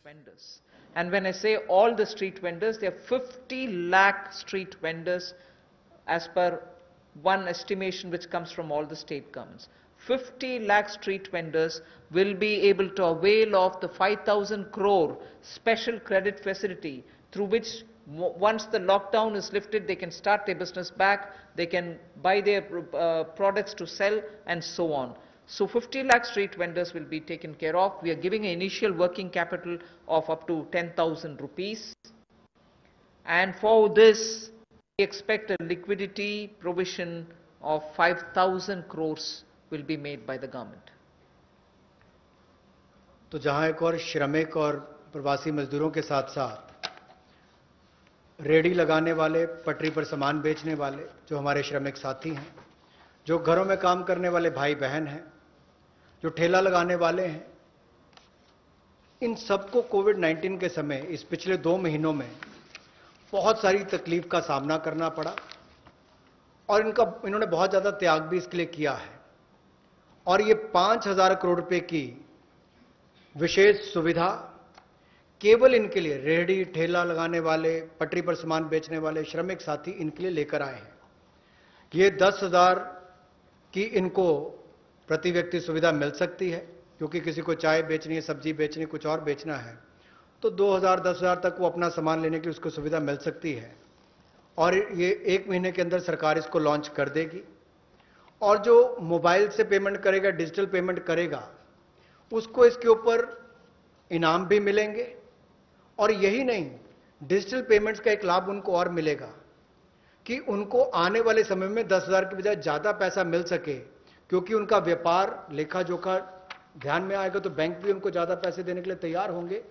vendors. And when I say all the street vendors, there are 50 lakh street vendors as per one estimation which comes from all the state governments. 50 lakh street vendors will be able to avail of the 5,000 crore special credit facility through which once the lockdown is lifted, they can start their business back, they can buy their products to sell and so on. So 50 lakh street vendors will be taken care of. We are giving an initial working capital of up to 10,000 rupees. And for this, we expect a liquidity provision of 5,000 crores will be made by the government. तो जहां एक और श्रमिक और प्रवासी मजदूरों के साथ साथ रेडी लगाने वाले, पटरी पर सामान बेचने वाले जो हमारे श्रमिक साथी हैं, जो घरों में काम करने वाले भाई बहन हैं, जो ठेला लगाने वाले हैं, इन सबको कोविड-19 के समय इस पिछले 2 महीनों में बहुत सारी तकलीफ का सामना करना पड़ा और इन्होंने बहुत ज्यादा त्याग भी इसके लिए किया है। और ये 5,000 करोड़ रुपए की विशेष सुविधा केवल इनके लिए, रेहड़ी ठेला लगाने वाले, पटरी पर सामान बेचने वाले श्रमिक साथी इनके लिए लेकर आए हैं। ये 10,000 की इनको प्रति व्यक्ति सुविधा मिल सकती है, क्योंकि किसी को चाय बेचनी है, सब्जी बेचनी है, कुछ और बेचना है, तो 2,000 10,000 तक वो अपना सामान लेने की उसको सुविधा मिल सकती है। और ये 1 महीने के अंदर सरकार इसको लॉन्च कर देगी। और जो मोबाइल से पेमेंट करेगा, डिजिटल पेमेंट करेगा, उसको इसके ऊपर इनाम भी मिलेंगे। और यही नहीं, डिजिटल पेमेंट्स का एक लाभ उनको और मिलेगा कि उनको आने वाले समय में 10,000 की बजाय ज्यादा पैसा मिल सके, क्योंकि उनका व्यापार लेखा जोखा ध्यान में आएगा तो बैंक भी उनको ज्यादा पैसे देने के लिए तैयार होंगे।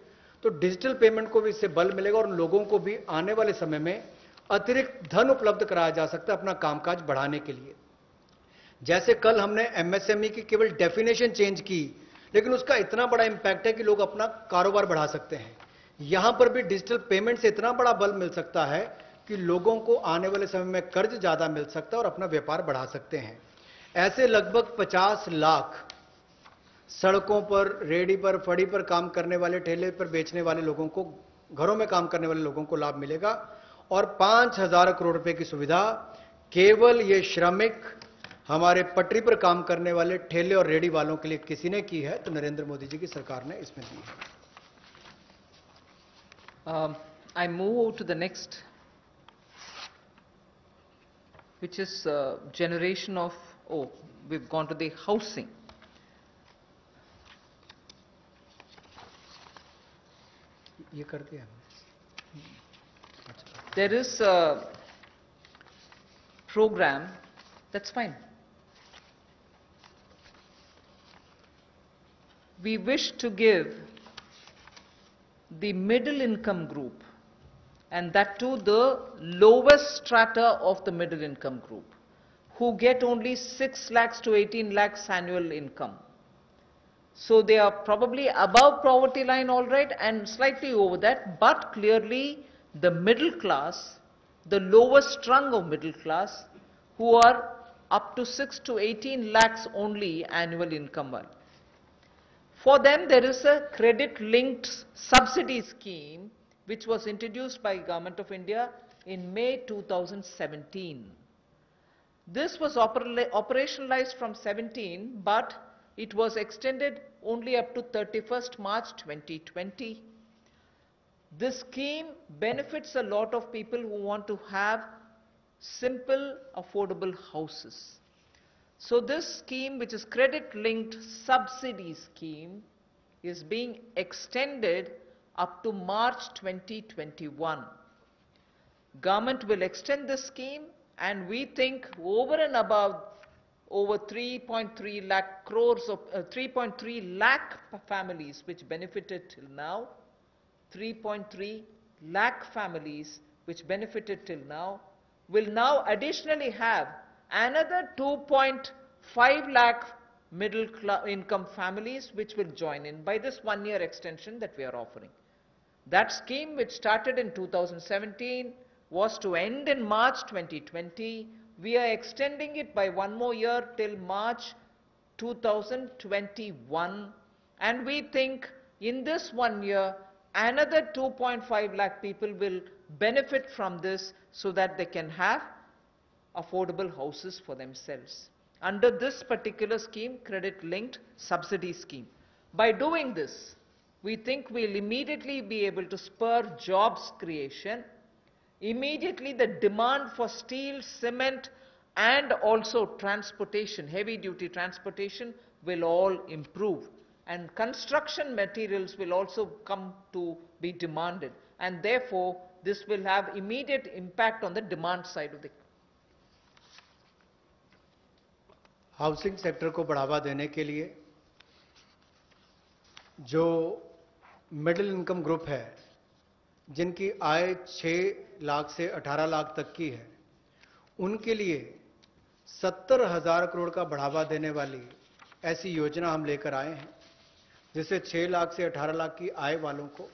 तो डिजिटल पेमेंट को भी इससे बल मिलेगा और उन लोगों को भी आने वाले समय में अतिरिक्त धन उपलब्ध कराया जा सकता है अपना कामकाज बढ़ाने के लिए। जैसे कल हमने एमएसएमई की केवल डेफिनेशन चेंज की, लेकिन उसका इतना बड़ा इंपैक्ट है कि लोग अपना कारोबार बढ़ा सकते हैं। यहां पर भी डिजिटल पेमेंट से इतना बड़ा बल मिल सकता है कि लोगों को आने वाले समय में कर्ज ज्यादा मिल सकता है और अपना व्यापार बढ़ा सकते हैं। ऐसे लगभग 50 लाख सड़कों पर, रेडी पर, फड़ी पर काम करने वाले, ठेले पर बेचने वाले लोगों को, घरों में काम करने वाले लोगों को लाभ मिलेगा। और 5,000 करोड़ रुपए की सुविधा केवल ये श्रमिक, हमारे पटरी पर काम करने वाले ठेले और रेडी वालों के लिए किसी ने की है तो नरेंद्र मोदी जी की सरकार ने इसमें दी है। I move to the next, which is generation of, we've gone to the housing. ये कर दिया। There is a program, that's fine. We wish to give the middle income group, and that too the lowest strata of the middle income group, who get only 6 lakhs to 18 lakhs annual income. So they are probably above poverty line, all right, and slightly over that, but clearly the middle class, the lowest rung of middle class, who are up to 6 to 18 lakhs only annual income. For them, there is a credit-linked subsidy scheme which was introduced by Government of India in May 2017. This was operationalized from 17, but it was extended only up to 31st March 2020. This scheme benefits a lot of people who want to have simple, affordable houses. So this scheme, which is credit-linked subsidy scheme, is being extended up to March 2021. Government will extend this scheme, and we think over and above over 3.3 lakh crores of 3.3 lakh families which benefited till now, 3.3 lakh families which benefited till now will now additionally have another 2.5 lakh middle income families which will join in by this 1-year extension that we are offering. That scheme, which started in 2017, was to end in March 2020. We are extending it by 1 more year till March 2021, and we think in this 1 year another 2.5 lakh people will benefit from this so that they can have affordable houses for themselves. Under this particular scheme, credit-linked subsidy scheme. By doing this, we think we'll immediately be able to spur jobs creation. Immediately the demand for steel, cement and also transportation, heavy-duty transportation will all improve. And construction materials will also come to be demanded. And therefore, this will have immediate impact on the demand side of the housing sector को बढ़ावा देने के लिए जो middle income group है, जिनकी आय 6 लाख से 18 लाख तक की है, उनके लिए 70,000 करोड़ का बढ़ावा देने वाली ऐसी योजना हम लेकर आए हैं, जिससे 6 लाख से 18 लाख की आय वालों को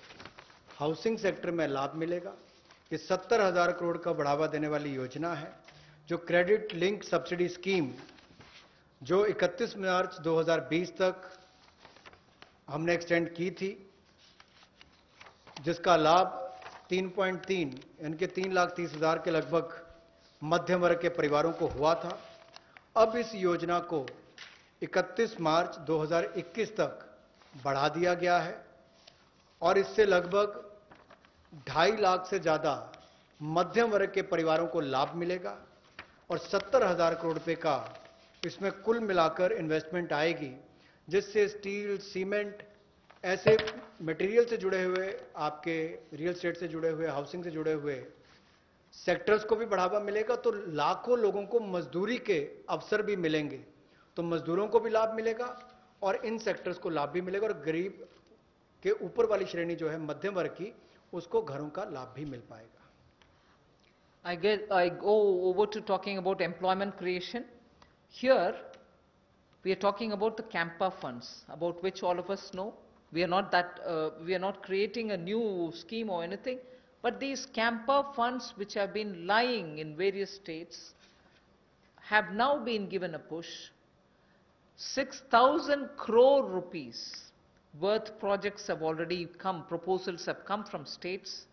हाउसिंग सेक्टर में लाभ मिलेगा। ये 70,000 करोड़ का बढ़ावा देने वाली योजना है, जो क्रेडिट लिंक सब्सिडी स्कीम जो 31 मार्च 2020 तक हमने एक्सटेंड की थी, जिसका लाभ 3.3 यानी कि 3,30,000 के लगभग मध्यम वर्ग के परिवारों को हुआ था। अब इस योजना को 31 मार्च 2021 तक बढ़ा दिया गया है और इससे लगभग 2.5 लाख से ज्यादा मध्यम वर्ग के परिवारों को लाभ मिलेगा और 70,000 करोड़ रुपए का इसमें कुल मिलाकर इन्वेस्टमेंट आएगी, जिससे स्टील, सीमेंट ऐसे मटेरियल से जुड़े हुए, आपके रियल एस्टेट से जुड़े हुए, हाउसिंग से जुड़े हुए सेक्टर्स को भी बढ़ावा मिलेगा। तो लाखों लोगों को मजदूरी के अवसर भी मिलेंगे, तो मजदूरों को भी लाभ मिलेगा और इन सेक्टर्स को लाभ भी मिलेगा और गरीब के ऊपर वाली श्रेणी जो है मध्यम वर्ग की, उसको घरों का लाभ भी मिल पाएगा। I go over to talking about employment creation. Here, we are talking about the Campa funds, about which all of us know. We are not creating a new scheme or anything, but these Campa funds, which have been lying in various states, have now been given a push. 6,000 crore rupees worth projects have already come, proposals have come from states.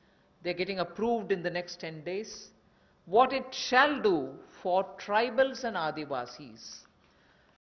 They're getting approved in the next 10 days. What it shall do for tribals and Adivasis